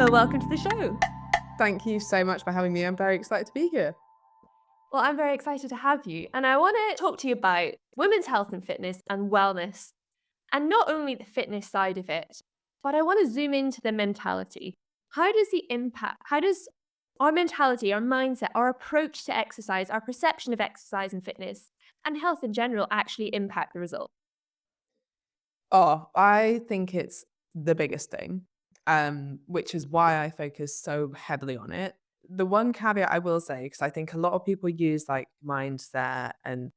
So welcome to the show. Thank you so much for having me. I'm very excited to be here. Well, I'm very excited to have you, and I want to talk to you about women's health and fitness and wellness, and not only the fitness side of it, but I want to zoom into the mentality. How does our mentality, our mindset, our approach to exercise, our perception of exercise and fitness and health in general actually impact the result? Oh, I think it's the biggest thing, which is why I focus so heavily on it. The one caveat I will say, because I think a lot of people use like mindset and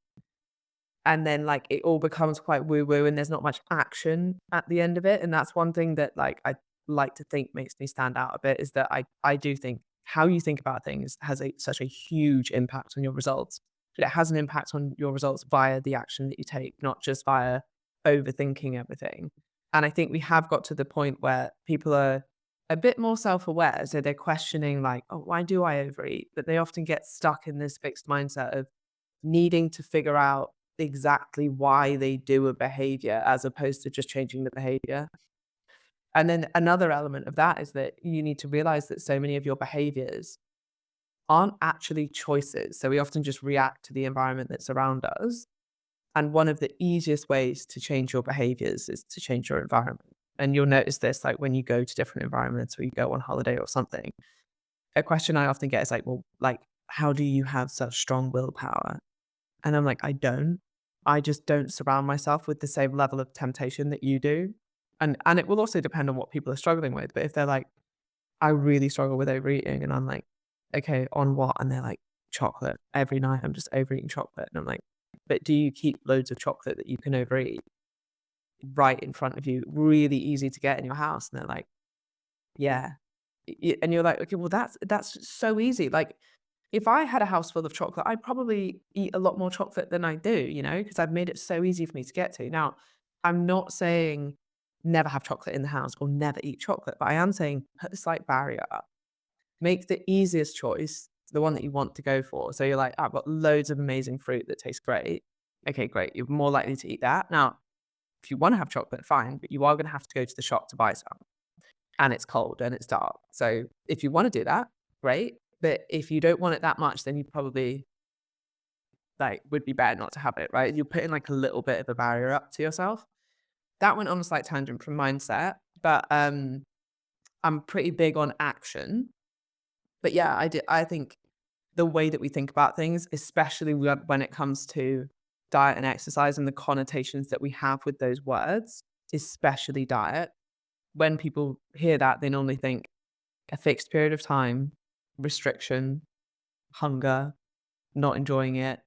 then like it all becomes quite woo woo and there's not much action at the end of it. And that's one thing that like I like to think makes me stand out a bit is that I do think how you think about things has such a huge impact on your results. But it has an impact on your results via the action that you take, not just via overthinking everything. And I think we have got to the point where people are a bit more self-aware. So they're questioning like, oh, why do I overeat? But they often get stuck in this fixed mindset of needing to figure out exactly why they do a behavior as opposed to just changing the behavior. And then another element of that is that you need to realize that so many of your behaviors aren't actually choices. So we often just react to the environment that's around us. And one of the easiest ways to change your behaviors is to change your environment. And you'll notice this like when you go to different environments or you go on holiday or something. A question I often get is like, well, like, how do you have such strong willpower? And I'm like, I don't. I just don't surround myself with the same level of temptation that you do. And it will also depend on what people are struggling with. But if they're like, I really struggle with overeating, and I'm like, okay, on what? And they're like, chocolate. Every night I'm just overeating chocolate. And I'm like, but do you keep loads of chocolate that you can overeat right in front of you, really easy to get in your house? And they're like, yeah. And you're like, okay, well, that's so easy. Like, if I had a house full of chocolate, I'd probably eat a lot more chocolate than I do, because I've made it so easy for me to get to. Now, I'm not saying never have chocolate in the house or never eat chocolate, but I am saying put a slight barrier up. Make the easiest choice, the one that you want to go for. So you're like, I've got loads of amazing fruit that tastes great. Okay, great. You're more likely to eat that. Now, if you want to have chocolate, fine, but you are going to have to go to the shop to buy some. And it's cold and it's dark. So if you want to do that, great. But if you don't want it that much, then you probably like would be better not to have it, right? You're putting like a little bit of a barrier up to yourself. That went on a slight tangent from mindset, but I'm pretty big on action. But yeah, I think the way that we think about things, especially when it comes to diet and exercise and the connotations that we have with those words, especially diet, when people hear that, they normally think a fixed period of time, restriction, hunger, not enjoying it,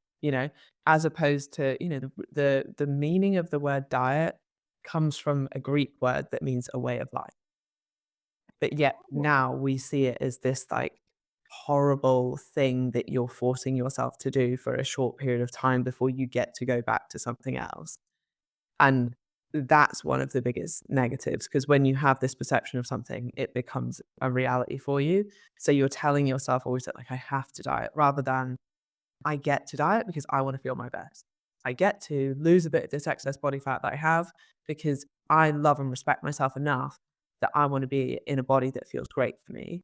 as opposed to, the meaning of the word diet comes from a Greek word that means a way of life. But yet now we see it as this like horrible thing that you're forcing yourself to do for a short period of time before you get to go back to something else. And that's one of the biggest negatives because when you have this perception of something, it becomes a reality for you. So you're telling yourself always that like, I have to diet rather than I get to diet because I want to feel my best. I get to lose a bit of this excess body fat that I have because I love and respect myself enough that I want to be in a body that feels great for me.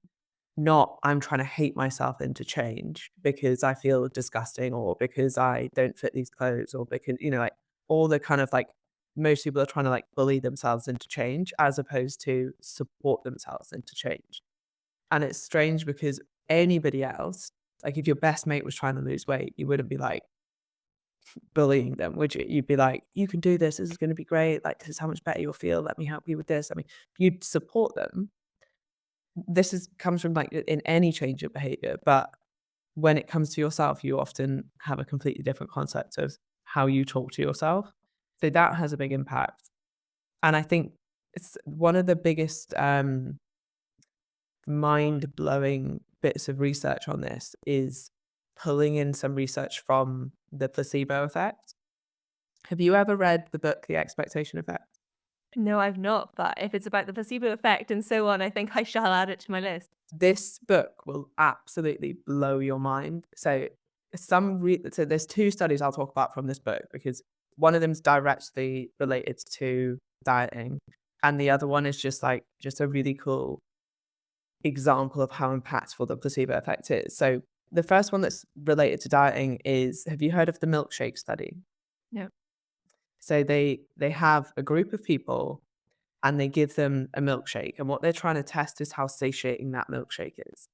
Not I'm trying to hate myself into change because I feel disgusting or because I don't fit these clothes or because, like all the kind of like most people are trying to like bully themselves into change as opposed to support themselves into change. And it's strange because anybody else, like if your best mate was trying to lose weight, you wouldn't be like bullying them, would you? You'd be like, you can do this. This is going to be great. Like, this is how much better you'll feel. Let me help you with this. I mean, you'd support them. Comes from like in any change of behavior. But when it comes to yourself, you often have a completely different concept of how you talk to yourself. So that has a big impact. And I think it's one of the biggest mind-blowing bits of research on this is pulling in some research from the placebo effect. Have you ever read the book The Expectation Effect? No, I've not, but if it's about the placebo effect and so on, I think I shall add it to my list. This book will absolutely blow your mind. So so there's two studies I'll talk about from this book because one of them is directly related to dieting and the other one is just a really cool example of how impactful the placebo effect is. So the first one that's related to dieting is, have you heard of the milkshake study? No. So they have a group of people and they give them a milkshake, and what they're trying to test is how satiating that milkshake is.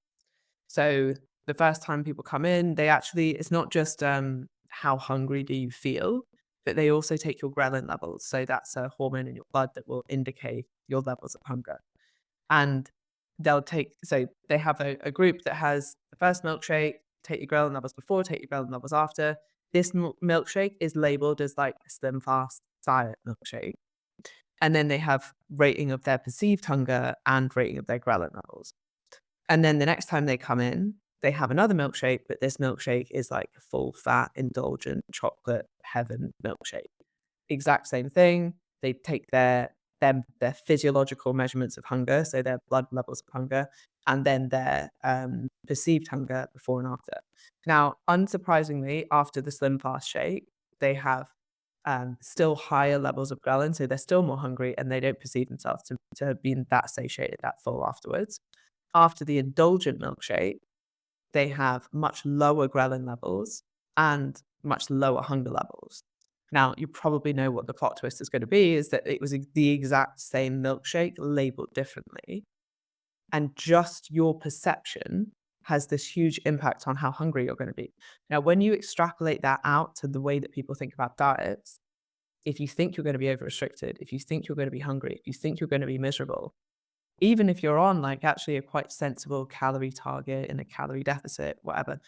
So the first time people come in, they actually, it's not just how hungry do you feel, but they also take your ghrelin levels. So that's a hormone in your blood that will indicate your levels of hunger. And so they have a group that has the first milkshake, take your ghrelin levels before, take your ghrelin levels after. This milkshake is labeled as like a slim fast diet milkshake. And then they have rating of their perceived hunger and rating of their ghrelin levels. And then the next time they come in, they have another milkshake, but this milkshake is like a full fat, indulgent chocolate heaven milkshake. Exact same thing. They take their physiological measurements of hunger, so their blood levels of hunger, and then their perceived hunger before and after. Now, unsurprisingly, after the Slim Fast shake, they have still higher levels of ghrelin, so they're still more hungry, and they don't perceive themselves to have been that satiated, that full afterwards. After the indulgent milkshake, they have much lower ghrelin levels and much lower hunger levels. Now, you probably know what the plot twist is going to be, is that it was the exact same milkshake labeled differently. And just your perception has this huge impact on how hungry you're going to be. Now, when you extrapolate that out to the way that people think about diets, if you think you're going to be over restricted, if you think you're going to be hungry, if you think you're going to be miserable, even if you're on like actually a quite sensible calorie target in a calorie deficit, whatever,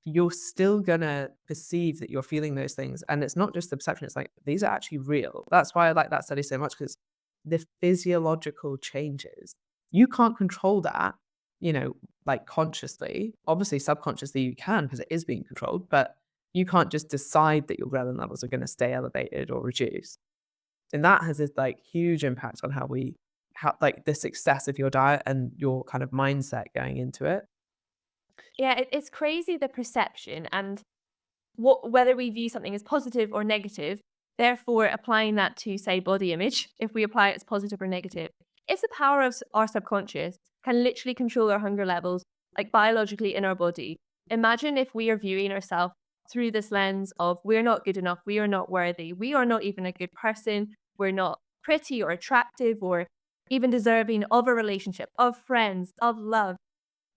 you're still gonna perceive that you're feeling those things. And it's not just the perception, it's like these are actually real. That's why I like that study so much, because the physiological changes, you can't control that, like consciously. Obviously, subconsciously you can because it is being controlled, but you can't just decide that your ghrelin levels are going to stay elevated or reduce. And that has this like huge impact on how like the success of your diet and your kind of mindset going into it. Yeah, it's crazy the perception and whether we view something as positive or negative, therefore applying that to, say, body image, if we apply it as positive or negative. If the power of our subconscious can literally control our hunger levels, like biologically in our body, imagine if we are viewing ourselves through this lens of we're not good enough, we are not worthy, we are not even a good person, we're not pretty or attractive or even deserving of a relationship, of friends, of love.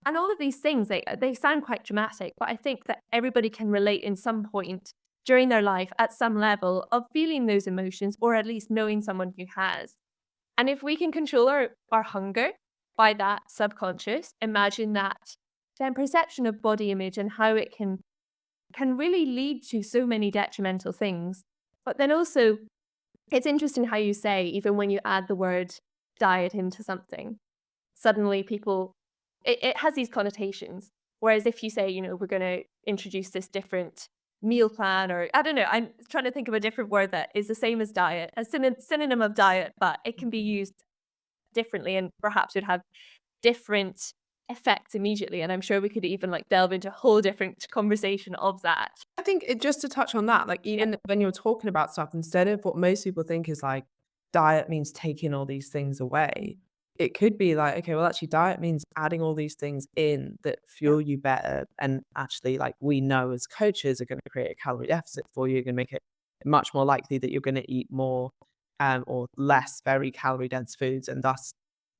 And all of these things, they sound quite dramatic, but I think that everybody can relate in some point during their life at some level of feeling those emotions or at least knowing someone who has. And if we can control our hunger by that subconscious, imagine that then perception of body image and how it can really lead to so many detrimental things. But then also it's interesting how you say even when you add the word diet into something, suddenly people it has these connotations. Whereas if you say, we're going to introduce this different meal plan, or I don't know, I'm trying to think of a different word that is the same as diet, a synonym of diet, but it can be used differently and perhaps would have different effects immediately. And I'm sure we could even like delve into a whole different conversation of that. I think just to touch on that, like Yeah. even when you're talking about stuff, instead of what most people think is like diet means taking all these things away, it could be like, okay, well, actually, diet means adding all these things in that Yeah. fuel you better. And actually, like we know as coaches are going to create a calorie deficit for you, going to make it much more likely that you're going to eat more or less very calorie dense foods and thus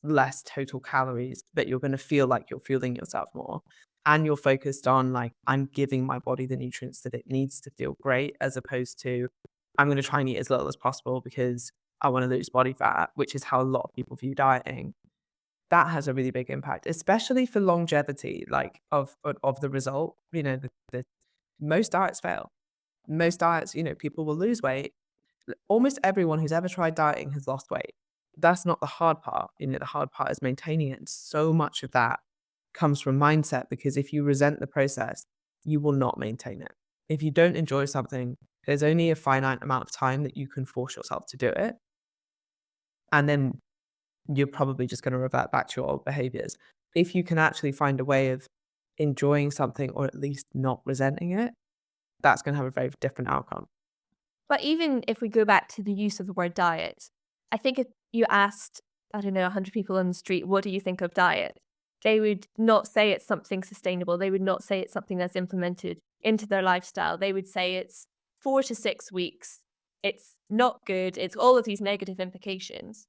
less total calories, but you're going to feel like you're fueling yourself more. And you're focused on like, I'm giving my body the nutrients that it needs to feel great, as opposed to, I'm going to try and eat as little as possible because I want to lose body fat, which is how a lot of people view dieting. That has a really big impact, especially for longevity, like of the result. The most diets fail. Most diets, people will lose weight. Almost everyone who's ever tried dieting has lost weight. That's not the hard part. The hard part is maintaining it. And so much of that comes from mindset, because if you resent the process, you will not maintain it. If you don't enjoy something, there's only a finite amount of time that you can force yourself to do it. And then you're probably just going to revert back to your old behaviors. If you can actually find a way of enjoying something or at least not resenting it, that's going to have a very different outcome. But even if we go back to the use of the word diet, I think if you asked, I don't know, 100 people on the street, what do you think of diet? They would not say it's something sustainable. They would not say it's something that's implemented into their lifestyle. They would say it's 4 to 6 weeks. It's not good. It's all of these negative implications.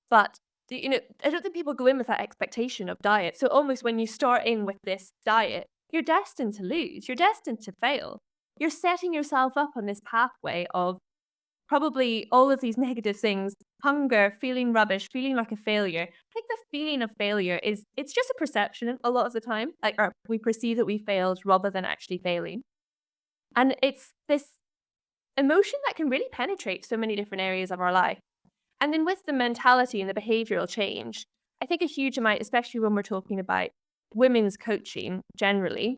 But, I don't think people go in with that expectation of diet. So almost when you start in with this diet, you're destined to lose. You're destined to fail. You're setting yourself up on this pathway of probably all of these negative things, hunger, feeling rubbish, feeling like a failure. I think the feeling of failure it's just a perception a lot of the time. Like, or we perceive that we failed rather than actually failing. And it's this emotion that can really penetrate so many different areas of our life. And then with the mentality and the behavioral change, I think a huge amount, especially when we're talking about women's coaching generally,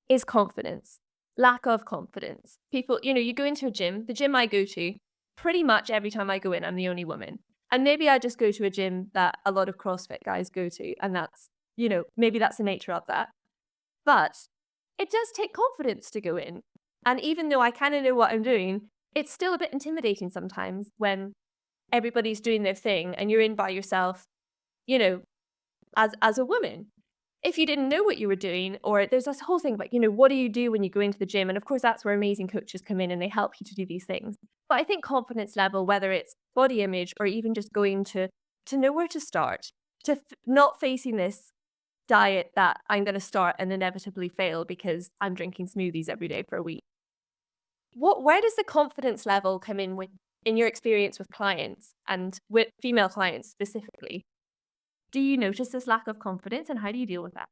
is confidence, lack of confidence. People, you go into a gym, the gym I go to, pretty much every time I go in, I'm the only woman. And maybe I just go to a gym that a lot of CrossFit guys go to. And that's, maybe that's the nature of that. But it does take confidence to go in. And even though I kind of know what I'm doing, it's still a bit intimidating sometimes when everybody's doing their thing and you're in by yourself, you know, as a woman. If you didn't know what you were doing, or there's this whole thing about, what do you do when you go into the gym? And of course, that's where amazing coaches come in and they help you to do these things. But I think confidence level, whether it's body image or even just going to know where to start, not facing this diet that I'm going to start and inevitably fail because I'm drinking smoothies every day for a week. Where does the confidence level come in in your experience with clients and with female clients specifically? Do you notice this lack of confidence and how do you deal with that?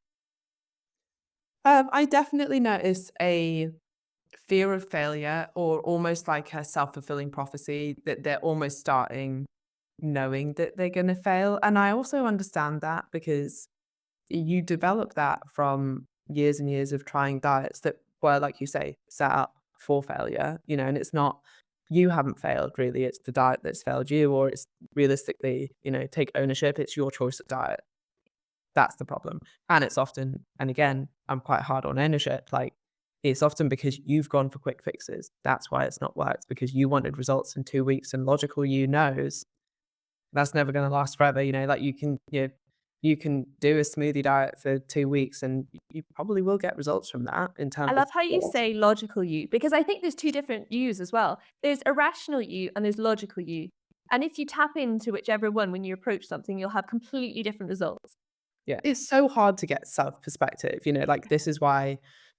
I definitely notice a fear of failure or almost like a self-fulfilling prophecy that they're almost starting knowing that they're going to fail. And I also understand that because you develop that from years and years of trying diets that were, like you say, set up for failure, and it's not you haven't failed really, it's the diet that's failed you, or it's realistically, take ownership, it's your choice of diet. That's the problem. And it's often, and again, I'm quite hard on ownership, like it's often because you've gone for quick fixes. That's why it's not worked, because you wanted results in 2 weeks and logical you knows that's never gonna last forever, like you can do a smoothie diet for 2 weeks and you probably will get results from that in I terms of love how you say logical you, because I think there's two different yous as well. There's irrational you and there's logical you. And if you tap into whichever one when you approach something, you'll have completely different results. yeah, it's so hard to get self perspective, like this is why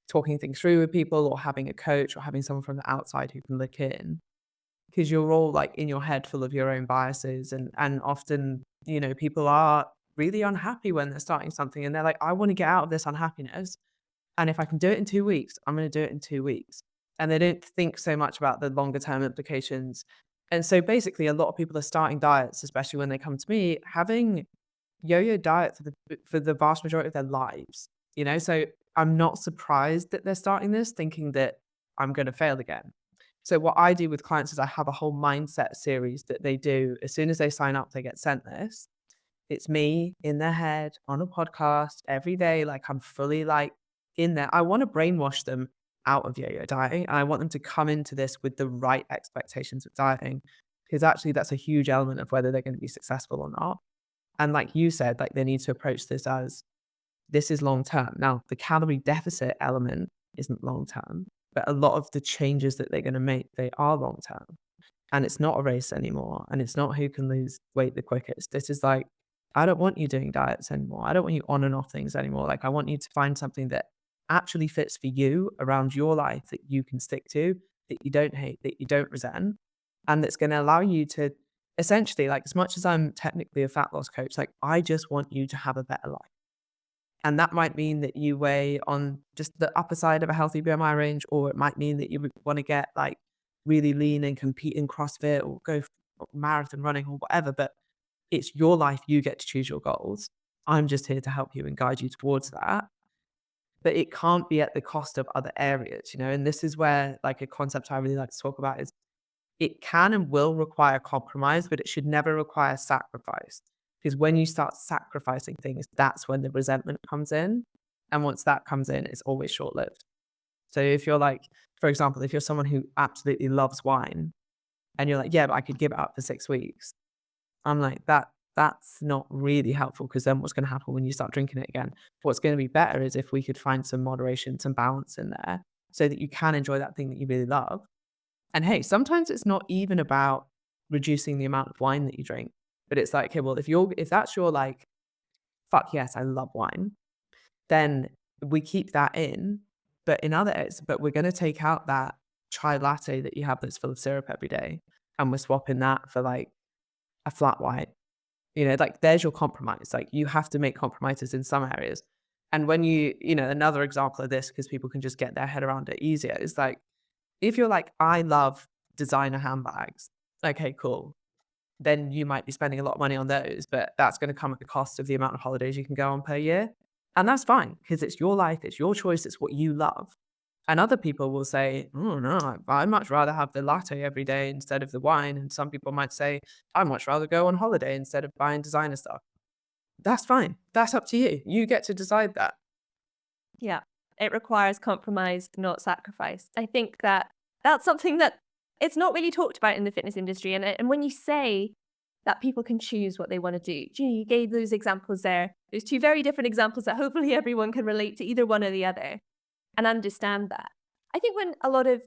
talking things through with people or having a coach or having someone from the outside who can look in, because you're all like in your head full of your own biases and often, people are really unhappy when they're starting something and they're like, I want to get out of this unhappiness. And if I can do it in 2 weeks, I'm going to do it in 2 weeks. And they don't think so much about the longer term implications. And so basically, a lot of people are starting diets, especially when they come to me, having yo-yo diets for the vast majority of their lives. So I'm not surprised that they're starting this thinking that I'm going to fail again. So what I do with clients is I have a whole mindset series that they do. As soon as they sign up, they get sent this. It's me in their head on a podcast every day. Like I'm fully like in there. I want to brainwash them out of yo-yo dieting. And I want them to come into this with the right expectations of dieting, because actually that's a huge element of whether they're going to be successful or not. And like you said, like they need to approach this as this is long term. Now, the calorie deficit element isn't long term, but a lot of the changes that they're going to make, they are long term. And it's not a race anymore. And it's not who can lose weight the quickest. This is like, I don't want you doing diets anymore. I don't want you on and off things anymore. Like, I want you to find something that actually fits for you around your life that you can stick to, that you don't hate, that you don't resent, and that's going to allow you to essentially, like, as much as I'm technically a fat loss coach, like, I just want you to have a better life. And that might mean that you weigh on just the upper side of a healthy BMI range, or it might mean that you want to get like really lean and compete in CrossFit or go marathon running or whatever. But it's your life. You get to choose your goals. I'm just here to help you and guide you towards that. But it can't be at the cost of other areas, and this is where like a concept I really like to talk about is it can and will require compromise, but it should never require sacrifice. Because when you start sacrificing things, that's when the resentment comes in. And once that comes in, it's always short lived. So if you're like, for example, if you're someone who absolutely loves wine and you're like, yeah, but I could give it up for 6 weeks. I'm like, That's not really helpful because then what's going to happen when you start drinking it again? What's going to be better is if we could find some moderation, some balance in there so that you can enjoy that thing that you really love. And hey, sometimes it's not even about reducing the amount of wine that you drink, but it's like, okay, well, if that's your like, fuck yes, I love wine, then we keep that in. But in other areas, but we're going to take out that chai latte that you have that's full of syrup every day, and we're swapping that for like a flat white. Like there's your compromise. Like you have to make compromises in some areas. And when another example of this, because people can just get their head around it easier, is like if you're like, I love designer handbags, okay, cool. Then you might be spending a lot of money on those, but that's going to come at the cost of the amount of holidays you can go on per year. And that's fine because it's your life, it's your choice, it's what you love. And other people will say, oh no, I'd much rather have the latte every day instead of the wine. And some people might say, I'd much rather go on holiday instead of buying designer stuff. That's fine. That's up to you. You get to decide that. Yeah, it requires compromise, not sacrifice. I think that that's something that it's not really talked about in the fitness industry. And when you say that people can choose what they want to do, you gave those examples there. There's two very different examples that hopefully everyone can relate to either one or the other and understand that. I think when a lot of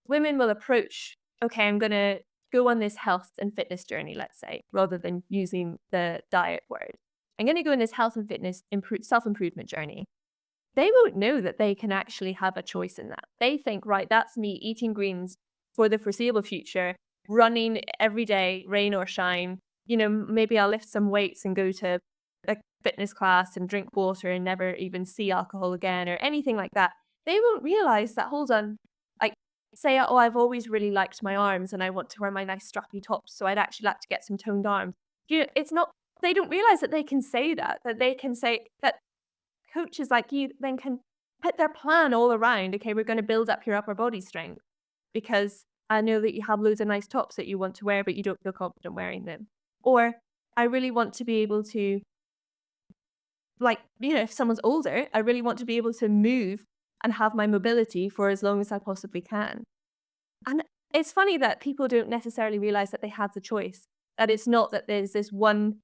women will approach, okay, I'm going to go on this health and fitness journey, let's say, rather than using the diet word. I'm going to go on this health and fitness self-improvement journey. They won't know that they can actually have a choice in that. They think, right, that's me eating greens for the foreseeable future, running every day, rain or shine. Maybe I'll lift some weights and go to a fitness class and drink water and never even see alcohol again or anything like that. They won't realize that, hold on, like say, oh, I've always really liked my arms and I want to wear my nice strappy tops, so I'd actually like to get some toned arms. It's not, they don't realize that they can say that they can say that coaches like you then can put their plan all around, okay, we're going to build up your upper body strength because I know that you have loads of nice tops that you want to wear, but you don't feel confident wearing them. Or I really want to be able to, if someone's older, I really want to be able to move and have my mobility for as long as I possibly can. And it's funny that people don't necessarily realize that they have the choice, that it's not that there's this one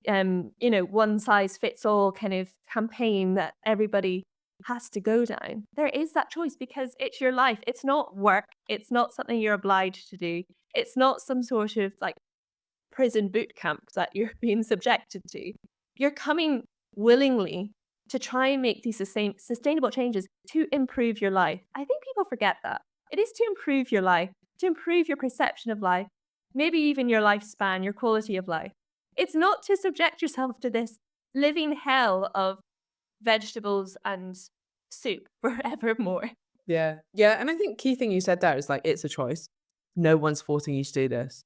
one size fits all kind of campaign that everybody has to go down. There is that choice because it's your life. It's not work. It's not something you're obliged to do. It's not some sort of like prison boot camp that you're being subjected to. You're coming willingly to try and make these sustainable changes to improve your life. I think people forget that. It is to improve your life, to improve your perception of life, maybe even your lifespan, your quality of life. It's not to subject yourself to this living hell of vegetables and soup forevermore. Yeah. Yeah. And I think key thing you said there is like, it's a choice. No one's forcing you to do this.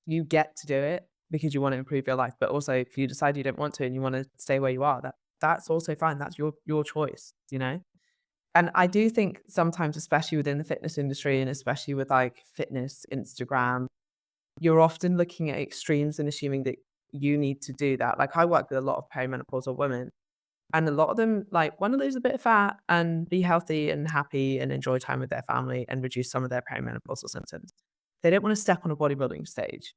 You get to do it because you want to improve your life. But also if you decide you don't want to and you want to stay where you are, that's also fine. That's your choice. And I do think sometimes, especially within the fitness industry and especially with like fitness Instagram, you're often looking at extremes and assuming that you need to do that. Like I work with a lot of perimenopausal women and a lot of them like want to lose a bit of fat and be healthy and happy and enjoy time with their family and reduce some of their perimenopausal symptoms. They don't want to step on a bodybuilding stage.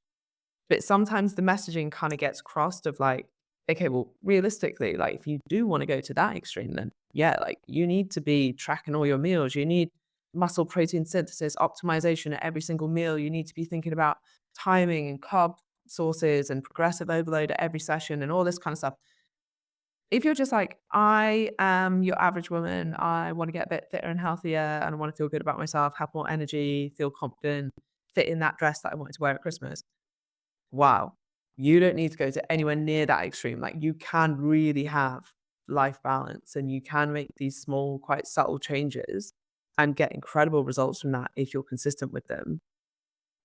But sometimes the messaging kind of gets crossed of like, okay, well, realistically, like if you do want to go to that extreme, then yeah, like you need to be tracking all your meals. You need muscle protein synthesis optimization at every single meal. You need to be thinking about timing and carb sources and progressive overload at every session and all this kind of stuff. If you're just like, I am your average woman, I want to get a bit fitter and healthier and I want to feel good about myself, have more energy, feel confident, fit in that dress that I wanted to wear at Christmas. Wow. You don't need to go to anywhere near that extreme. Like you can really have life balance and you can make these small, quite subtle changes and get incredible results from that if you're consistent with them.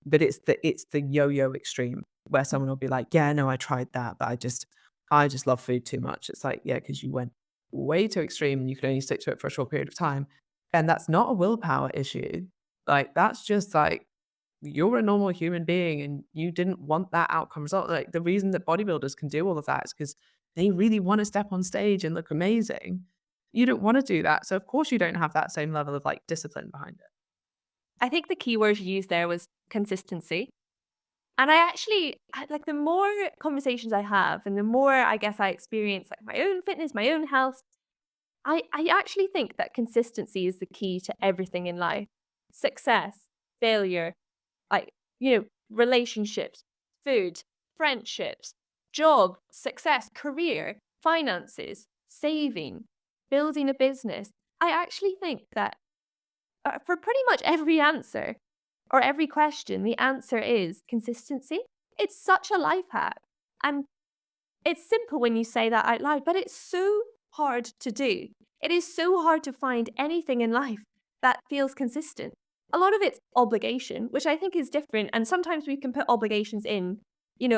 But it's the yo-yo extreme where someone will be like, yeah, no, I tried that, but I just love food too much. It's like, yeah, because you went way too extreme and you could only stick to it for a short period of time. And that's not a willpower issue. Like that's just like you're a normal human being and you didn't want that outcome result. Like the reason that bodybuilders can do all of that is because they really want to step on stage and look amazing. You don't want to do that. So of course you don't have that same level of like discipline behind it. I think the key word you used there was consistency. And like the more conversations I have and the more I guess I experience like my own fitness, my own health, I actually think that consistency is the key to everything in life. Success, failure, like, relationships, food, friendships, job, success, career, finances, saving, building a business. I actually think that for pretty much every answer or every question, the answer is consistency. It's such a life hack. And it's simple when you say that out loud, but it's so hard to do. It is so hard to find anything in life that feels consistent. A lot of it's obligation, which I think is different. And sometimes we can put obligations in.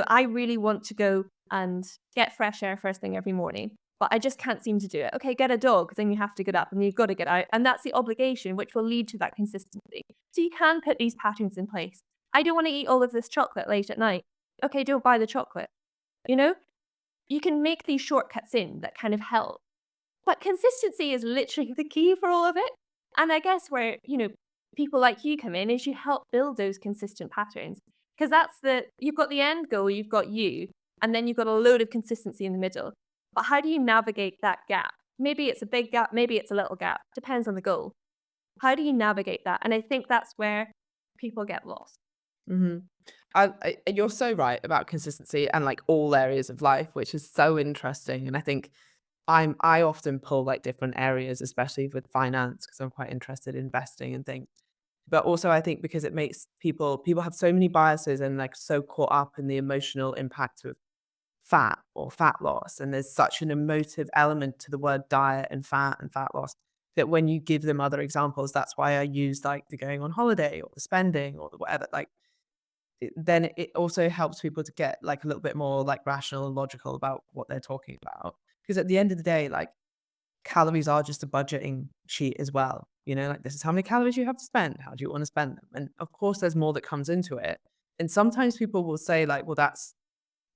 I really want to go and get fresh air first thing every morning, but I just can't seem to do it. Okay, get a dog, then you have to get up and you've got to get out. And that's the obligation, which will lead to that consistency. So you can put these patterns in place. I don't want to eat all of this chocolate late at night. Okay, don't buy the chocolate. You know, you can make these shortcuts in that kind of help. But consistency is literally the key for all of it. And I guess where, people like you come in is you help build those consistent patterns. Because you've got the end goal, you've got you, and then you've got a load of consistency in the middle. But how do you navigate that gap? Maybe it's a big gap, maybe it's a little gap, depends on the goal. How do you navigate that? And I think that's where people get lost. hmm you're so right about consistency and like all areas of life, which is so interesting. And I think I often pull like different areas, especially with finance, because I'm quite interested in investing and things. But also I think because it makes people have so many biases and like so caught up in the emotional impact of fat or fat loss. And there's such an emotive element to the word diet and fat loss that when you give them other examples, that's why I use like the going on holiday or the spending or the whatever, like then it also helps people to get like a little bit more like rational and logical about what they're talking about. Because at the end of the day, like calories are just a budgeting sheet as well. Like this is how many calories you have to spend. How do you want to spend them? And of course, there's more that comes into it. And sometimes people will say, like, well, that's,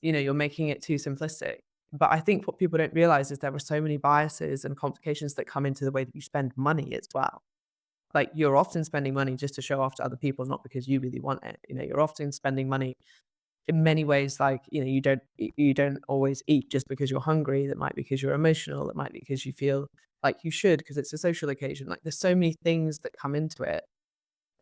you're making it too simplistic. But I think what people don't realize is there are so many biases and complications that come into the way that you spend money as well. Like you're often spending money just to show off to other people, not because you really want it. You're often spending money in many ways, like, you don't always eat just because you're hungry. That might be because you're emotional. It might be because you feel like you should because it's a social occasion. Like there's so many things that come into it,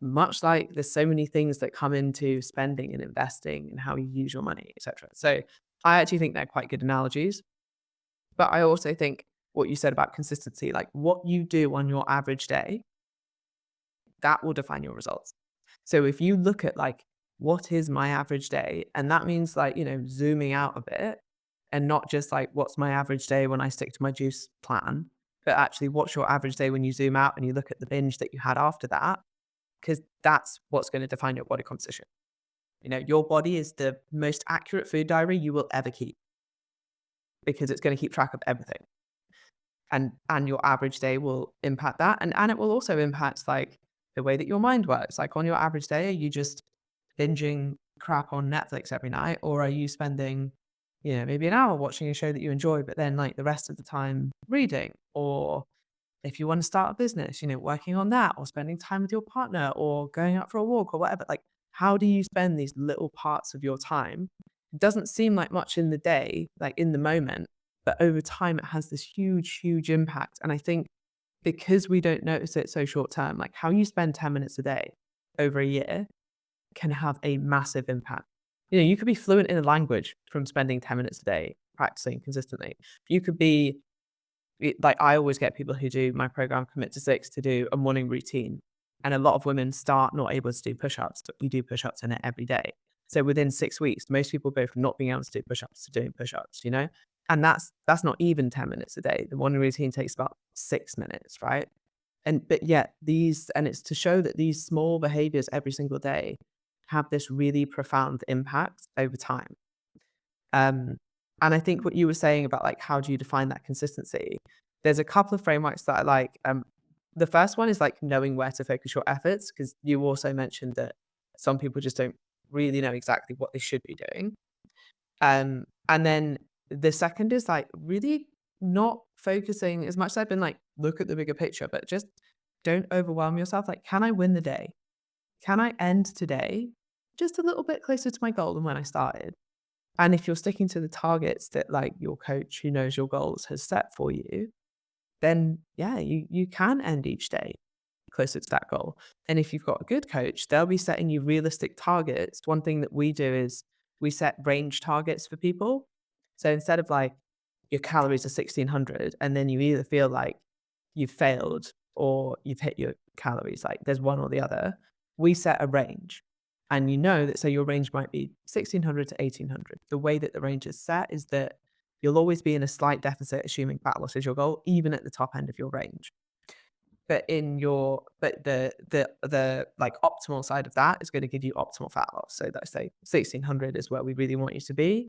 much like there's so many things that come into spending and investing and how you use your money, etc. So I actually think they're quite good analogies. But I also think what you said about consistency, like what you do on your average day, that will define your results. So if you look at like, what is my average day? And that means like, zooming out a bit and not just like, what's my average day when I stick to my juice plan, but actually what's your average day when you zoom out and you look at the binge that you had after that, because that's what's going to define your body composition. Your body is the most accurate food diary you will ever keep because it's going to keep track of everything. And your average day will impact that. And it will also impact like the way that your mind works. Like on your average day, are you just binging crap on Netflix every night? Or are you spending, maybe an hour watching a show that you enjoy, but then like the rest of the time reading? Or if you want to start a business, working on that or spending time with your partner or going out for a walk or whatever. Like, how do you spend these little parts of your time? It doesn't seem like much in the day, like in the moment, but over time it has this huge, huge impact. And I think because we don't notice it so short term, like how you spend 10 minutes a day over a year can have a massive impact. You could be fluent in a language from spending 10 minutes a day practicing consistently. You could be like, I always get people who do my program Commit to Six to do a morning routine. And a lot of women start not able to do push-ups, but we do push-ups in it every day. So within 6 weeks, most people go from not being able to do push-ups to doing push-ups. And that's not even 10 minutes a day. The morning routine takes about 6 minutes, right? But yet and it's to show that these small behaviors every single day have this really profound impact over time. Um, and I think what you were saying about like, how do you define that consistency? There's a couple of frameworks that I like. The first one is like knowing where to focus your efforts, because you also mentioned that some people just don't really know exactly what they should be doing. And then the second is like really not focusing as much as I've been like, look at the bigger picture, but just don't overwhelm yourself. Like, can I win the day? Can I end today just a little bit closer to my goal than when I started. And if you're sticking to the targets that like your coach who knows your goals has set for you, then yeah, you can end each day closer to that goal. And if you've got a good coach, they'll be setting you realistic targets. One thing that we do is we set range targets for people. So instead of like your calories are 1600 and then you either feel like you've failed or you've hit your calories, like there's one or the other, we set a range. And you know that so your range might be 1600 to 1800. The way that the range is set is that you'll always be in a slight deficit, assuming fat loss is your goal, even at the top end of your range. But the like optimal side of that is going to give you optimal fat loss. So let's say 1600 is where we really want you to be.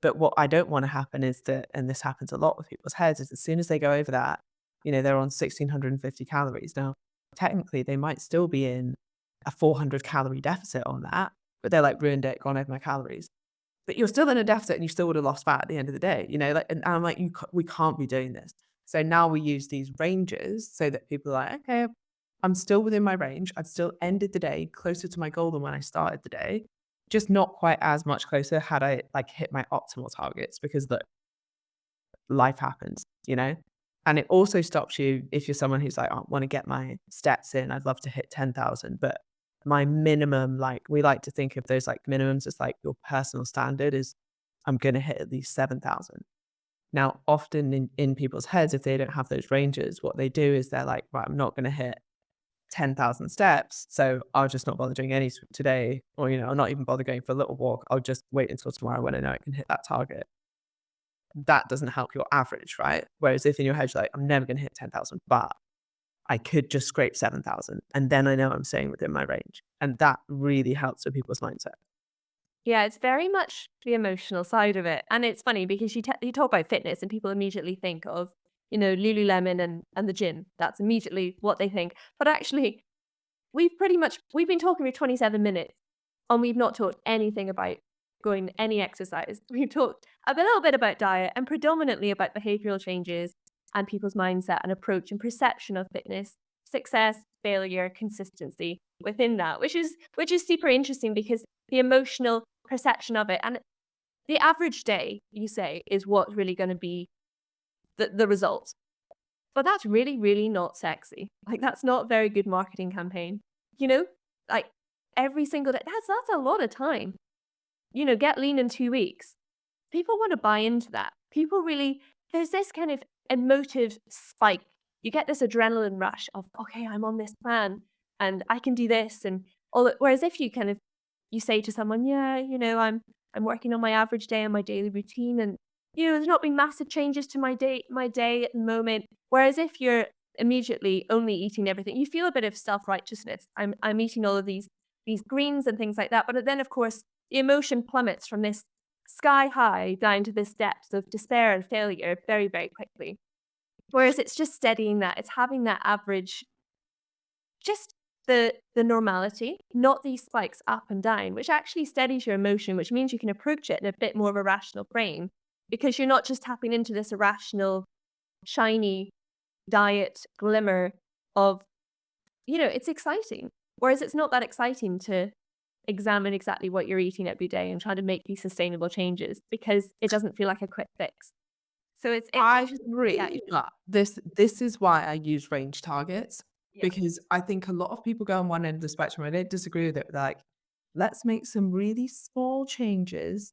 But what I don't want to happen is that, and this happens a lot with people's heads, is as soon as they go over that, they're on 1650 calories. Now, technically, they might still be in a 400 calorie deficit on that, but they're like ruined it, gone over my calories. But you're still in a deficit and you still would have lost fat at the end of the day, like, and I'm like, we can't be doing this. So now we use these ranges so that people are like, okay, I'm still within my range. I've still ended the day closer to my goal than when I started the day, just not quite as much closer had I like hit my optimal targets because look, life happens. And it also stops you if you're someone who's like, I want to get my stats in. I'd love to hit 10,000, but my minimum, like we like to think of those like minimums as like your personal standard is I'm going to hit at least 7,000. Now, often in people's heads, if they don't have those ranges, what they do is they're like, right, I'm not going to hit 10,000 steps. So I'll just not bother doing any today, or, I'll not even bother going for a little walk. I'll just wait until tomorrow when I know I can hit that target. That doesn't help your average, right? Whereas if in your head, you're like, I'm never going to hit 10,000, but I could just scrape 7,000. And then I know I'm staying within my range. And that really helps with people's mindset. Yeah, it's very much the emotional side of it. And it's funny because you talk about fitness and people immediately think of, Lululemon and the gym. That's immediately what they think. But actually, we've been talking for 27 minutes and we've not talked anything about going any exercise. We've talked a little bit about diet and predominantly about behavioral changes and people's mindset and approach and perception of fitness, success, failure, consistency within that, which is super interesting because the emotional perception of it and the average day, you say, is what's really going to be the result. But that's really, really not sexy. Like, that's not a very good marketing campaign. You know, like every single day, that's a lot of time. Get lean in 2 weeks. People want to buy into that. People really, there's this kind of emotive spike. You get this adrenaline rush of, okay, I'm on this plan and I can do this and all that. Whereas if you say to someone, yeah, I'm working on my average day and my daily routine and, there's not been massive changes to my day at the moment. Whereas if you're immediately only eating everything, you feel a bit of self-righteousness. I'm eating all of these greens and things like that. But then of course the emotion plummets from this sky high down to this depth of despair and failure very, very quickly. Whereas it's just steadying that, it's having that average, just the normality, not these spikes up and down, which actually steadies your emotion, which means you can approach it in a bit more of a rational frame because you're not just tapping into this irrational, shiny diet glimmer of, it's exciting. Whereas it's not that exciting to examine exactly what you're eating every day and try to make these sustainable changes because it doesn't feel like a quick fix. So I it's just, yeah, agree. But this is why I use range targets yeah, because I think a lot of people go on one end of the spectrum. I don't disagree with it. They're like, let's make some really small changes.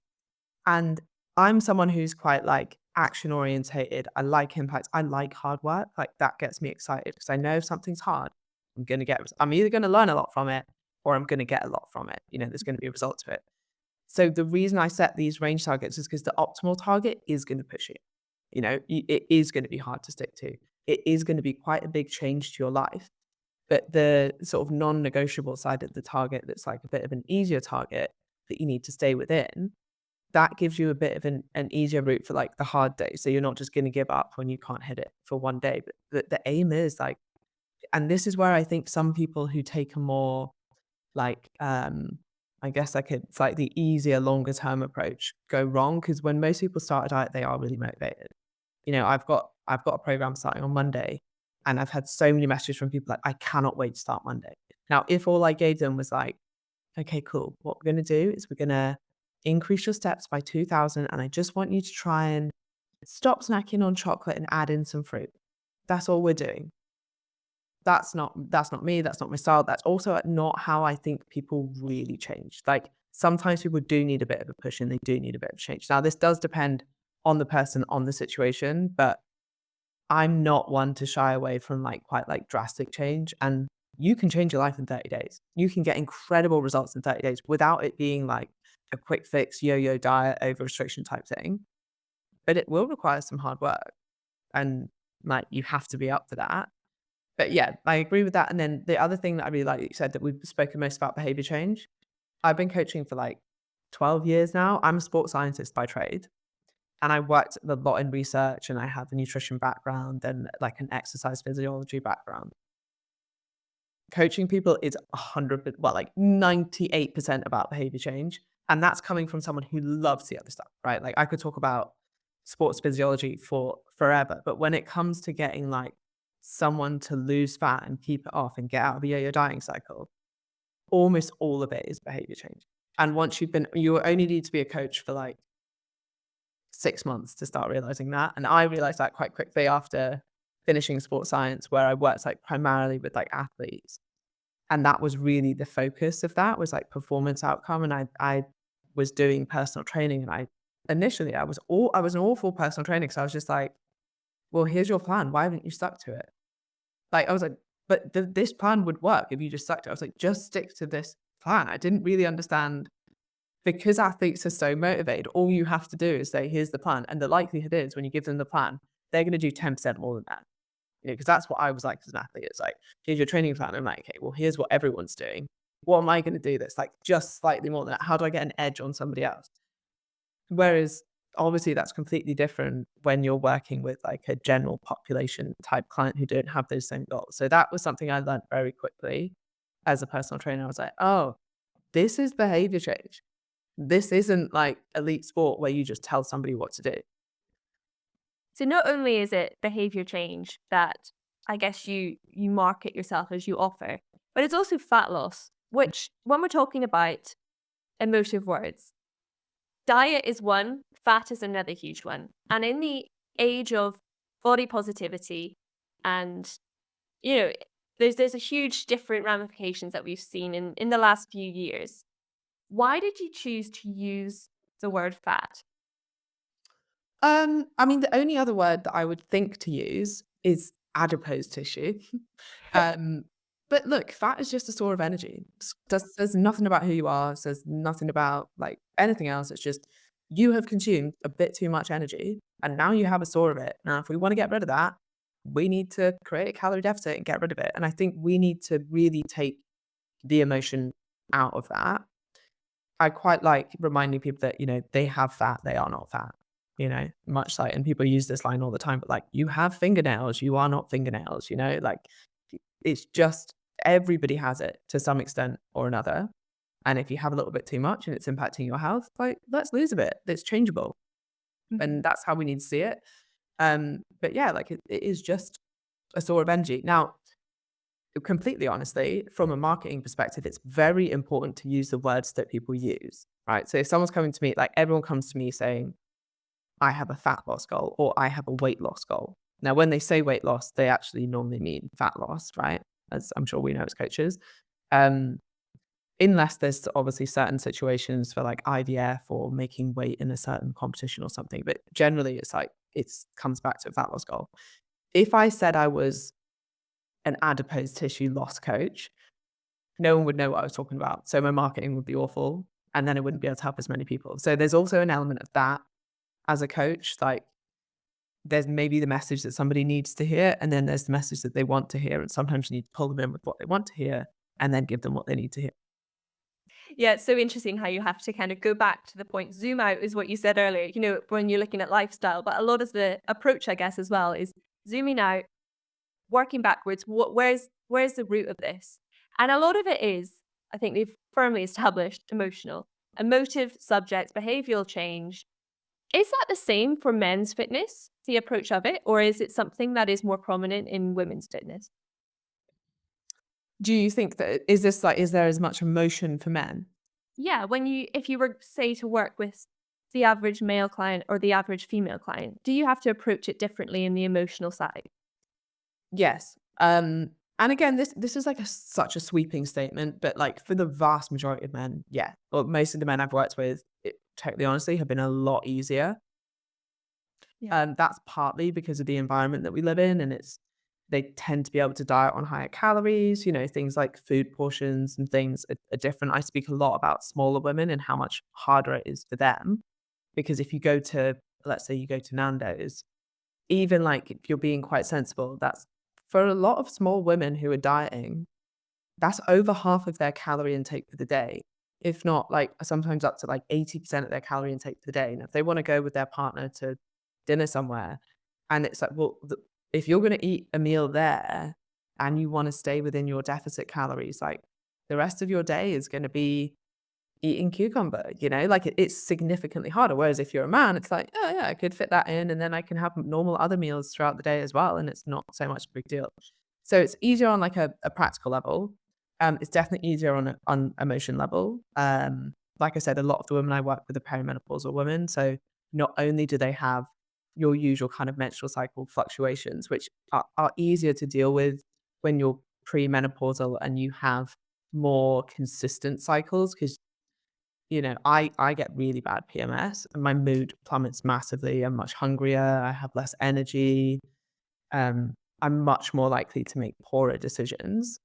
And I'm someone who's quite like action orientated. I like impact. I like hard work. Like that gets me excited because I know if something's hard, I'm either going to learn a lot from it or I'm going to get a lot from it. There's going to be a result to it. So the reason I set these range targets is because the optimal target is going to push you. It is going to be hard to stick to. It is going to be quite a big change to your life. But the sort of non-negotiable side of the target that's like a bit of an easier target that you need to stay within, that gives you a bit of an easier route for like the hard day. So you're not just going to give up when you can't hit it for one day. But the aim is like, and this is where I think some people who take a more like, I guess like a slightly easier, longer term approach go wrong because when most people start a diet, they are really motivated. I've got a program starting on Monday, and I've had so many messages from people like, I cannot wait to start Monday. Now, if all I gave them was like, okay, cool. What we're going to do is we're going to increase your steps by 2,000. And I just want you to try and stop snacking on chocolate and add in some fruit. That's all we're doing. That's not me. That's not my style. That's also not how I think people really change. Like sometimes people do need a bit of a push and they do need a bit of change. Now, this does depend on the person, on the situation, but I'm not one to shy away from like quite like drastic change. And you can change your life in 30 days. You can get incredible results in 30 days without it being like a quick fix, yo-yo diet, over restriction type thing. But it will require some hard work. And like you have to be up for that. But yeah, I agree with that. And then the other thing that I really like that you said that we've spoken most about behavior change. I've been coaching for like 12 years now. I'm a sports scientist by trade. And I worked a lot in research and I have a nutrition background and like an exercise physiology background. Coaching people is 100, well, like 98% about behavior change. And that's coming from someone who loves the other stuff, right? Like I could talk about sports physiology for forever, but when it comes to getting like someone to lose fat and keep it off and get out of a yo-yo dieting cycle, almost all of it is behavior change. And once you only need to be a coach for like 6 months to start realizing that. And I realized that quite quickly after finishing sports science, where I worked like primarily with like athletes. And that was really the focus of that was like performance outcome. And I was doing personal training and initially I was an awful personal trainer because I was just like, well, here's your plan. Why haven't you stuck to it? Like I was like, but this plan would work if you just stuck to it. I was like, just stick to this plan. I didn't really understand because athletes are so motivated, all you have to do is say, here's the plan. And the likelihood is when you give them the plan, they're going to do 10% more than that. You know, because that's what I was like as an athlete. It's like, here's your training plan. I'm like, okay, well, here's what everyone's doing. What am I going to do that's like just slightly more than that? How do I get an edge on somebody else? Whereas obviously that's completely different when you're working with like a general population type client who don't have those same goals. So that was something I learned very quickly as a personal trainer. I was like, oh, this is behavior change. This isn't like elite sport where you just tell somebody what to do. So not only is it behavior change that I guess you market yourself as you offer, but it's also fat loss, which when we're talking about emotive words, diet is one, fat is another huge one. And in the age of body positivity and, you know, there's a huge different ramifications that we've seen in the last few years. Why did you choose to use the word fat? I mean, the only other word that I would think to use is adipose tissue. um, but look, fat is just a store of energy. Says nothing about who you are. Says nothing about like anything else. It's just you have consumed a bit too much energy, and now you have a store of it. Now, if we want to get rid of that, we need to create a calorie deficit and get rid of it. And I think we need to really take the emotion out of that. I quite like reminding people that, they have fat, they are not fat, much like, and people use this line all the time, but like, you have fingernails, you are not fingernails, like it's just everybody has it to some extent or another. And if you have a little bit too much and it's impacting your health, like let's lose a bit. It's changeable. And that's how we need to see it. But yeah, like it is just a store of energy. Now, completely honestly, from a marketing perspective, it's very important to use the words that people use, right? So if someone's coming to me, like everyone comes to me saying, I have a fat loss goal or I have a weight loss goal. Now, when they say weight loss, they actually normally mean fat loss, right? As I'm sure we know as coaches. Um, Unless there's obviously certain situations for like IVF or making weight in a certain competition or something. But generally, it's like, it comes back to a fat loss goal. If I said I was an adipose tissue loss coach, no one would know what I was talking about. So my marketing would be awful and then it wouldn't be able to help as many people. So there's also an element of that as a coach. Like there's maybe the message that somebody needs to hear and then there's the message that they want to hear. And sometimes you need to pull them in with what they want to hear and then give them what they need to hear. Yeah, it's so interesting how you have to kind of go back to the point. Zoom out is what you said earlier, when you're looking at lifestyle. But a lot of the approach, I guess, as well, is zooming out, working backwards. Where's the root of this? And a lot of it is, I think they've firmly established emotional, emotive subjects, behavioral change. Is that the same for men's fitness, the approach of it, or is it something that is more prominent in women's fitness? Do you think that is there as much emotion for men? Yeah, if you were, say, to work with the average male client or the average female client, do you have to approach it differently in the emotional side? Yes. And again, this is like such a sweeping statement, but like for the vast majority of men, yeah, or most of the men I've worked with, totally honestly, have been a lot easier. Yeah. That's partly because of the environment that we live in, and they tend to be able to diet on higher calories. Things like food portions and things are different. I speak a lot about smaller women and how much harder it is for them because if you go to, let's say, you go to Nando's, even like if you're being quite sensible, that's for a lot of small women who are dieting, that's over half of their calorie intake for the day, if not like sometimes up to like 80% of their calorie intake for the day. And if they want to go with their partner to dinner somewhere, and it's like, well, if you're going to eat a meal there and you want to stay within your deficit calories, like the rest of your day is going to be eating cucumber, like it's significantly harder. Whereas if you're a man, it's like, oh yeah, I could fit that in and then I can have normal other meals throughout the day as well. And it's not so much a big deal. So it's easier on like a practical level. It's definitely easier on on emotion level. Like I said, a lot of the women I work with are perimenopausal women. So not only do they have your usual kind of menstrual cycle fluctuations, which are easier to deal with when you're premenopausal and you have more consistent cycles because I get really bad PMS and my mood plummets massively. I'm much hungrier. I have less energy. Um, I'm much more likely to make poorer decisions.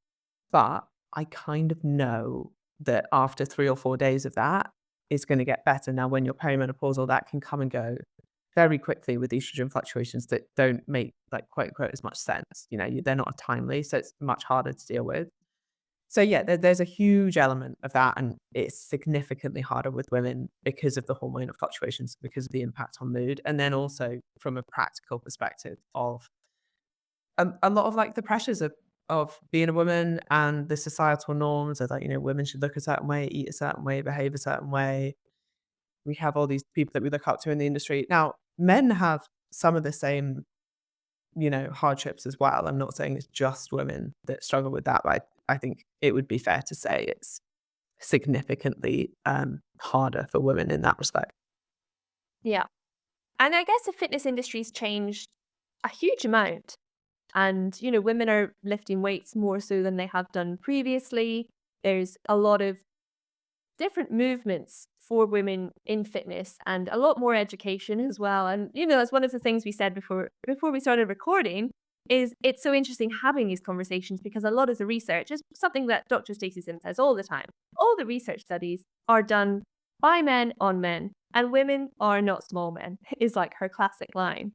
But I kind of know that after 3 or 4 days of that, it's going to get better. Now, when you're perimenopausal, that can come and go very quickly with estrogen fluctuations that don't make like quote unquote as much sense. They're not timely, so it's much harder to deal with. So yeah, there's a huge element of that, and it's significantly harder with women because of the hormonal fluctuations, because of the impact on mood, and then also from a practical perspective of a lot of like the pressures of being a woman and the societal norms of like women should look a certain way, eat a certain way, behave a certain way. We have all these people that we look up to in the industry. Now, men have some of the same hardships as well. I'm not saying it's just women that struggle with that, but I think it would be fair to say it's significantly, harder for women in that respect. Yeah. And I guess the fitness industry's changed a huge amount. And, women are lifting weights more so than they have done previously. There's a lot of different movements for women in fitness and a lot more education as well. And, that's one of the things we said before we started recording is it's so interesting having these conversations because a lot of the research is something that Dr. Stacey Sim says all the time. All the research studies are done by men on men, and women are not small men, is like her classic line.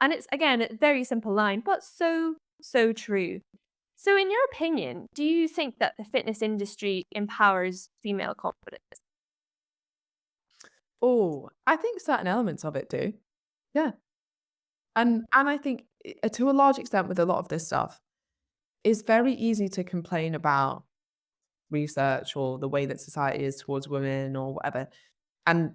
And it's again a very simple line, but so, so true. So, in your opinion, do you think that the fitness industry empowers female confidence? Oh, I think certain elements of it do. Yeah. And I think to a large extent with a lot of this stuff, it's very easy to complain about research or the way that society is towards women or whatever, and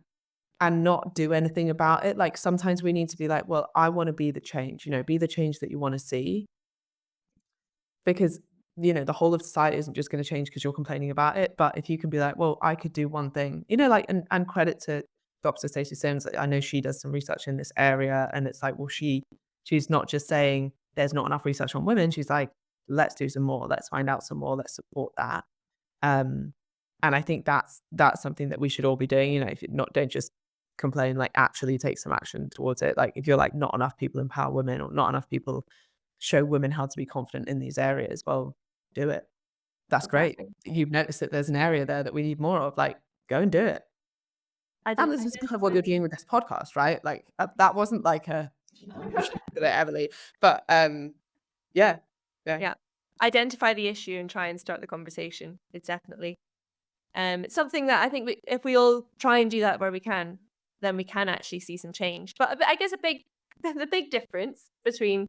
not do anything about it. Like sometimes we need to be like, well, I want to be the change, be the change that you want to see. Because, the whole of society isn't just gonna change because 'cause you're complaining about it, but if you can be like, "Well, I could do one thing," like and credit to Dr. Stacey Sims, I know she does some research in this area, and it's like, well, she's not just saying there's not enough research on women, she's like, "Let's do some more, let's find out some more, let's support that." Um, and I think that's something that we should all be doing, if you not don't just complain, like, actually take some action towards it. Like, if you're like, not enough people empower women or not enough people show women how to be confident in these areas, well, do it. That's great. Exactly. You've noticed that there's an area there that we need more of, like, go and do it. And this is kind of what Identify you're the doing with this podcast, right? Like, that wasn't like a push me to it, Emily, but, yeah, yeah. yeah. Identify the issue and try and start the conversation. It's definitely it's something that I think if we all try and do that where we can, then we can actually see some change. But I guess the big difference between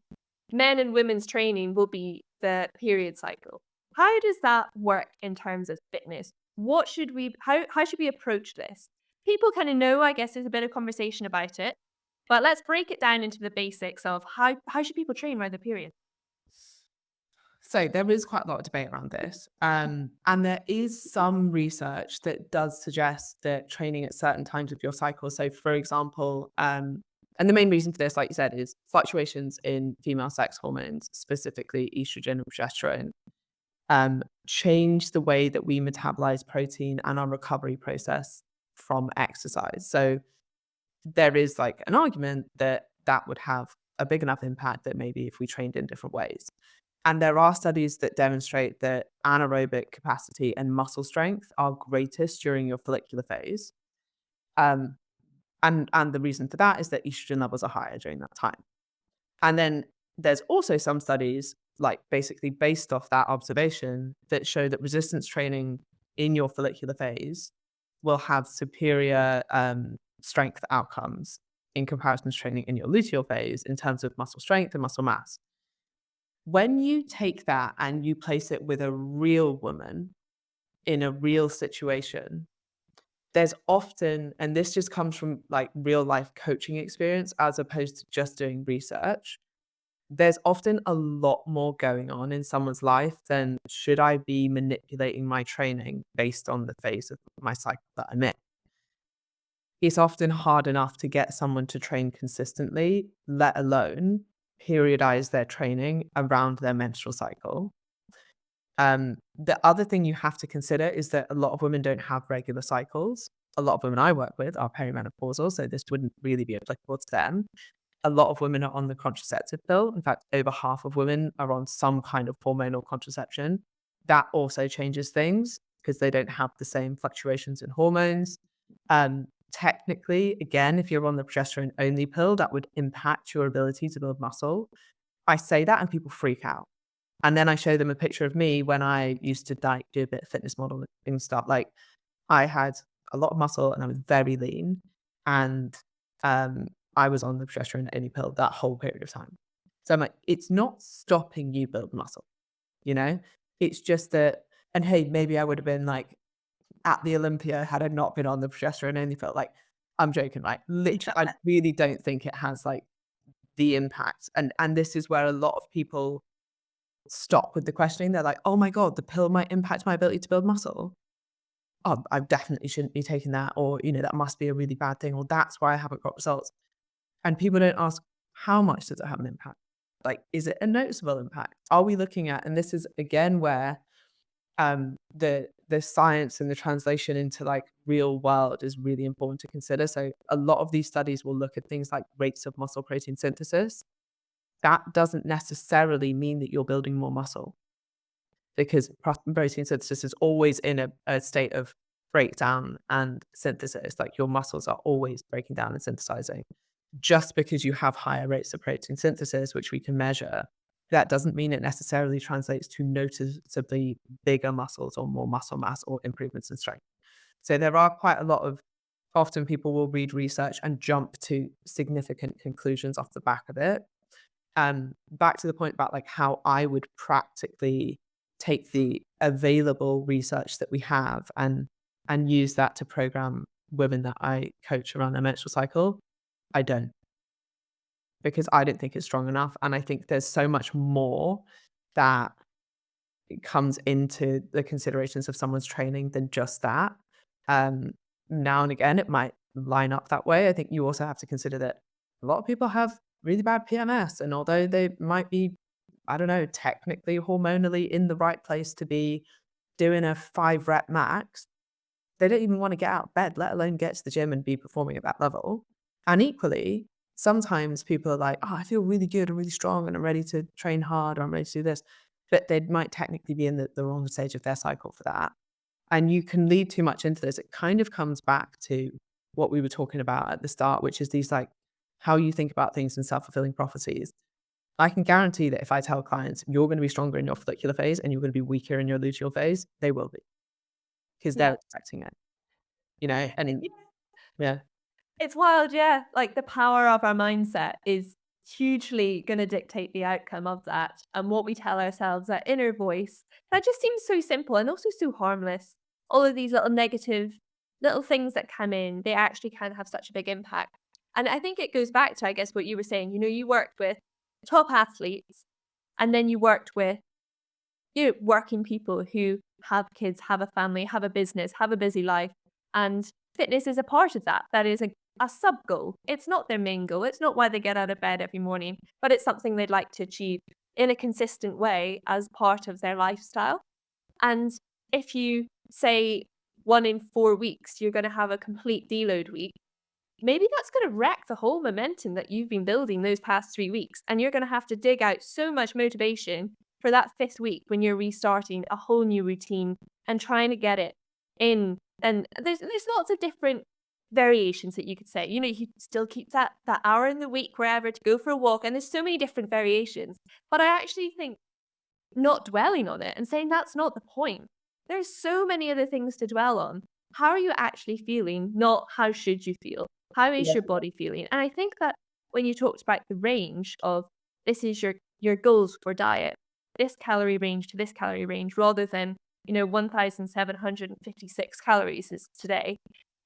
men and women's training will be the period cycle. How does that work in terms of fitness? How should we approach this? People kind of know, I guess there's a bit of conversation about it, but let's break it down into the basics of how should people train around the period? So there is quite a lot of debate around this. And there is some research that does suggest that training at certain times of your cycle. So, for example, and the main reason for this, like you said, is fluctuations in female sex hormones, specifically estrogen and progesterone, change the way that we metabolize protein and our recovery process from exercise. So there is like an argument that that would have a big enough impact that maybe if we trained in different ways. And there are studies that demonstrate that anaerobic capacity and muscle strength are greatest during your follicular phase. Um, and the reason for that is that estrogen levels are higher during that time. And then there's also some studies, like basically based off that observation, that show that resistance training in your follicular phase will have superior strength outcomes in comparison to training in your luteal phase in terms of muscle strength and muscle mass. When you take that and you place it with a real woman in a real situation, there's often, and this just comes from like real life coaching experience as opposed to just doing research, there's often a lot more going on in someone's life than should I be manipulating my training based on the phase of my cycle that I'm in. It's often hard enough to get someone to train consistently, let alone periodize their training around their menstrual cycle. The other thing you have to consider is that a lot of women don't have regular cycles. A lot of women I work with are perimenopausal, so this wouldn't really be applicable to them. A lot of women are on the contraceptive pill. In fact, over half of women are on some kind of hormonal contraception. That also changes things because they don't have the same fluctuations in hormones. Technically, again, if you're on the progesterone only pill, that would impact your ability to build muscle. I say that and people freak out. And then I show them a picture of me when I used to like do a bit of fitness modeling and stuff. Like I had a lot of muscle and I was very lean. And I was on the progesterone only pill that whole period of time. So I'm like, it's not stopping you build muscle, you know? It's just that, and hey, maybe I would have been like at the Olympia had I not been on the progesterone only pill. Like, I'm joking, like literally, I really don't think it has like the impact. And this is where a lot of people stop with the questioning. They're like, oh my God, the pill might impact my ability to build muscle. Oh, I definitely shouldn't be taking that. Or, that must be a really bad thing. Or that's why I haven't got results. And people don't ask, how much does it have an impact? Like, is it a noticeable impact? Are we looking at, and this is again where the science and the translation into like real world is really important to consider. So a lot of these studies will look at things like rates of muscle protein synthesis. That doesn't necessarily mean that you're building more muscle because protein synthesis is always in a state of breakdown and synthesis. Like your muscles are always breaking down and synthesizing. Just because you have higher rates of protein synthesis, which we can measure, that doesn't mean it necessarily translates to noticeably bigger muscles or more muscle mass or improvements in strength. So there are quite a lot of, often people will read research and jump to significant conclusions off the back of it. Back to the point about like how I would practically take the available research that we have and use that to program women that I coach around their menstrual cycle. I don't, because I don't think it's strong enough. And I think there's so much more that comes into the considerations of someone's training than just that. Um, Now and again, it might line up that way. I think you also have to consider that a lot of people have really bad PMS. And although they might be, I don't know, technically hormonally in the right place to be doing a 5 rep max, they don't even want to get out of bed, let alone get to the gym and be performing at that level. And equally, sometimes people are like, oh, I feel really good and really strong and I'm ready to train hard or I'm ready to do this. But they might technically be in the wrong stage of their cycle for that. And you can lead too much into this. It kind of comes back to what we were talking about at the start, which is these like how you think about things in self-fulfilling prophecies. I can guarantee that if I tell clients you're going to be stronger in your follicular phase and you're going to be weaker in your luteal phase, they will be because Yeah. they're expecting it, and Yeah. yeah. It's wild, yeah. Like the power of our mindset is hugely going to dictate the outcome of that and what we tell ourselves, that inner voice. That just seems so simple and also so harmless. All of these little negative little things that come in, they actually can have such a big impact. And I think it goes back to, I guess, what you were saying. You worked with top athletes and then you worked with working people who have kids, have a family, have a business, have a busy life. And fitness is a part of that. That is a sub goal. It's not their main goal. It's not why they get out of bed every morning, but it's something they'd like to achieve in a consistent way as part of their lifestyle. And if you say 1 in 4 weeks, you're going to have a complete deload week, maybe that's going to wreck the whole momentum that you've been building those past 3 weeks. And you're going to have to dig out so much motivation for that fifth week when you're restarting a whole new routine and trying to get it in. And there's lots of different variations that you could say. You could still keep that hour in the week wherever to go for a walk. And there's so many different variations. But I actually think not dwelling on it and saying that's not the point. There's so many other things to dwell on. How are you actually feeling? Not how should you feel? How is Yeah. your body feeling? And I think that when you talked about the range of this is your goals for diet, this calorie range to this calorie range, rather than 1,756 calories is today,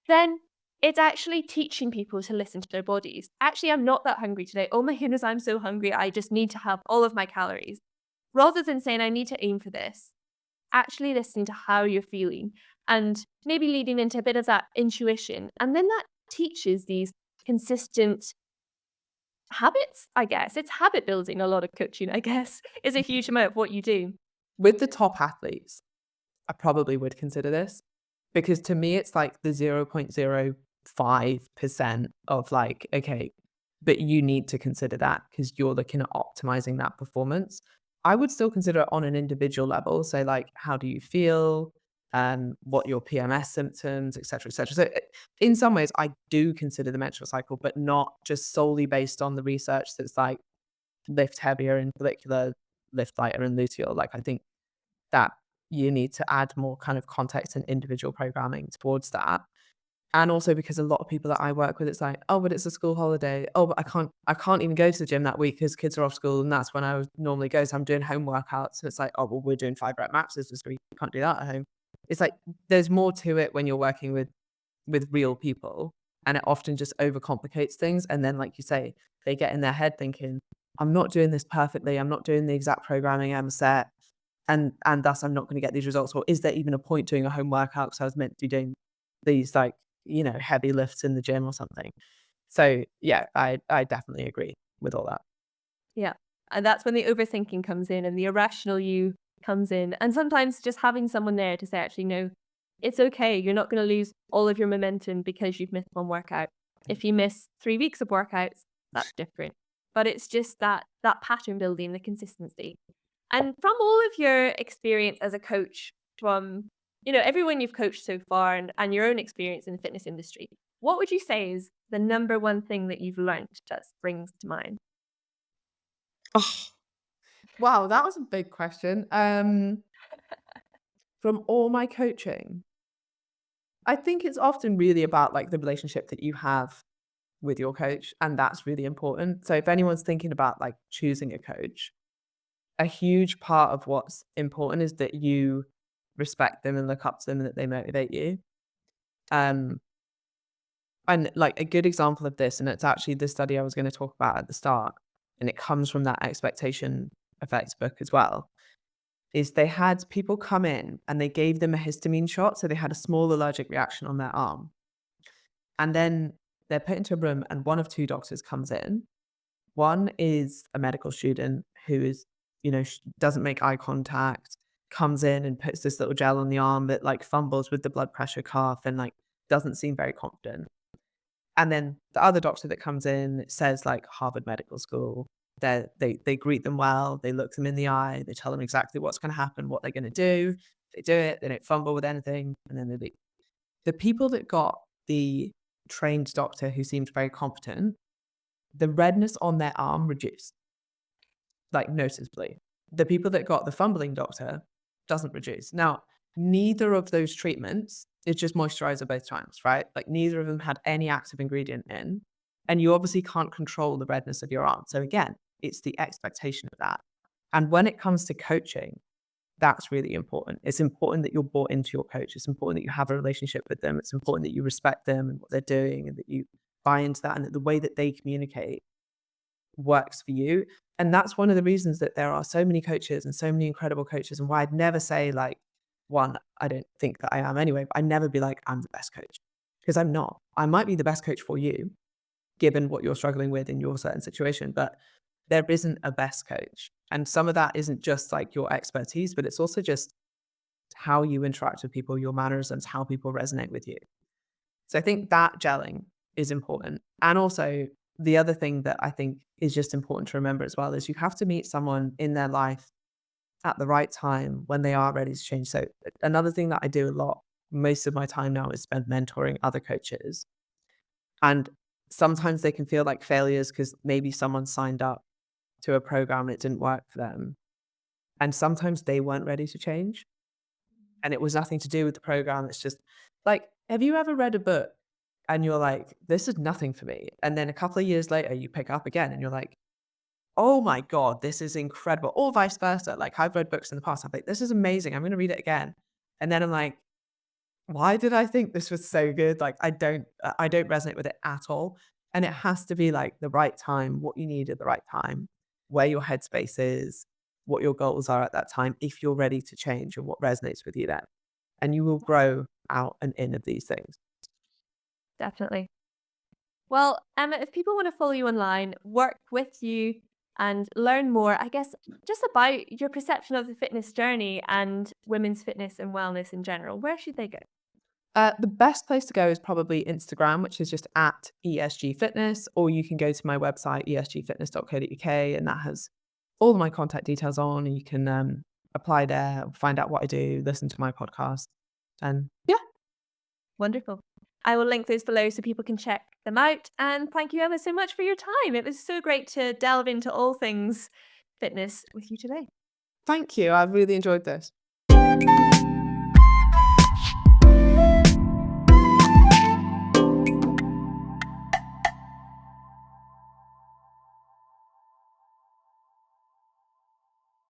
then it's actually teaching people to listen to their bodies. Actually, I'm not that hungry today. Oh my goodness, I'm so hungry. I just need to have all of my calories. Rather than saying, I need to aim for this, actually listening to how you're feeling and maybe leading into a bit of that intuition. And then that teaches these consistent habits, I guess. It's habit building, a lot of coaching, I guess, is a huge amount of what you do. With the top athletes, I probably would consider this because to me, it's like the 0.05% of like, okay, but you need to consider that because you're looking at optimizing that performance. I would still consider it on an individual level. So, like, how do you feel? What your PMS symptoms, et cetera, et cetera. So, in some ways, I do consider the menstrual cycle, but not just solely based on the research that's like lift heavier in follicular, lift lighter in luteal. Like, I think that you need to add more kind of context and individual programming towards that. And also because a lot of people that I work with, it's like, "Oh, but it's a school holiday. Oh, but I can't even go to the gym that week because kids are off school, and that's when I would normally go, so I'm doing home workouts." So it's like, "Oh, well, we're doing 5 rep maxes this week. You can't do that at home." It's like there's more to it when you're working with real people, and it often just overcomplicates things, and then, like you say, they get in their head thinking, "I'm not doing this perfectly. I'm not doing the exact programming I'm set, and thus I'm not gonna get these results, or is there even a point doing a home workout because I was meant to be doing these, like, heavy lifts in the gym or something." So, yeah, I definitely agree with all that. Yeah. And that's when the overthinking comes in and the irrational you comes in. And sometimes just having someone there to say, actually, no, it's okay. You're not going to lose all of your momentum because you've missed one workout. If you miss 3 weeks of workouts, that's different. But it's just that pattern building, the consistency. And from all of your experience as a coach, from everyone you've coached so far and your own experience in the fitness industry, what would you say is the number one thing that you've learned that springs to mind? Oh, wow, that was a big question. From all my coaching, I think it's often really about, like, the relationship that you have with your coach, and that's really important. So if anyone's thinking about, like, choosing a coach, a huge part of what's important is that you respect them and look up to them and that they motivate you. Um, and, like, a good example of this, and it's actually the study I was gonna talk about at the start, and it comes from that expectation effects book as well, is they had people come in and they gave them a histamine shot, so they had a small allergic reaction on their arm. And then they're put into a room and one of 2 doctors comes in. One is a medical student who is, doesn't make eye contact, comes in and puts this little gel on the arm that, like, fumbles with the blood pressure cuff and, like, doesn't seem very confident. And then the other doctor that comes in says, like, Harvard Medical School. They greet them well, they look them in the eye, they tell them exactly what's gonna happen, what they're gonna do. They do it, they don't fumble with anything, and then they leave. The people that got the trained doctor who seemed very competent, the redness on their arm reduced, like, noticeably. The people that got the fumbling doctor doesn't reduce. Now, neither of those treatments is just moisturizer both times, right? Like, neither of them had any active ingredient in, and you obviously can't control the redness of your arm. So again, it's the expectation of that. And when it comes to coaching, that's really important. It's important that you're bought into your coach. It's important that you have a relationship with them. It's important that you respect them and what they're doing and that you buy into that and that the way that they communicate works for you. And that's one of the reasons that there are so many coaches and so many incredible coaches, and why I'd never say like, one, I don't think that I am anyway, but I'd never be like, I'm the best coach, because I'm not. I might be the best coach for you, given what you're struggling with in your certain situation, but there isn't a best coach. And some of that isn't just like your expertise, but it's also just how you interact with people, your mannerisms, how people resonate with you. So I think that gelling is important. And also, the other thing that I think is just important to remember as well is you have to meet someone in their life at the right time when they are ready to change. So another thing that I do a lot, most of my time now, is spend mentoring other coaches. And sometimes they can feel like failures because maybe someone signed up to a program and it didn't work for them. And sometimes they weren't ready to change. And it was nothing to do with the program. It's just like, have you ever read a book and you're like, this is nothing for me? And then a couple of years later, you pick up again and you're like, oh my God, this is incredible. Or vice versa. Like, I've read books in the past. I'm like, this is amazing. I'm going to read it again. And then I'm like, why did I think this was so good? Like, I don't resonate with it at all. And it has to be like the right time, what you need at the right time, where your headspace is, what your goals are at that time, if you're ready to change and what resonates with you then. And you will grow out and in of these things. Definitely. Well, Emma, if people want to follow you online, work with you, and learn more, I guess, just about your perception of the fitness journey and women's fitness and wellness in general, where should they go? The best place to go is probably Instagram, which is just at ESG Fitness, or you can go to my website, esgfitness.co.uk, and that has all of my contact details on. And you can apply there, find out what I do, listen to my podcast. And yeah, Wonderful. I will link those below so people can check them out. And thank you ever so much for your time. It was so great to delve into all things fitness with you today. thank you. I've really enjoyed this.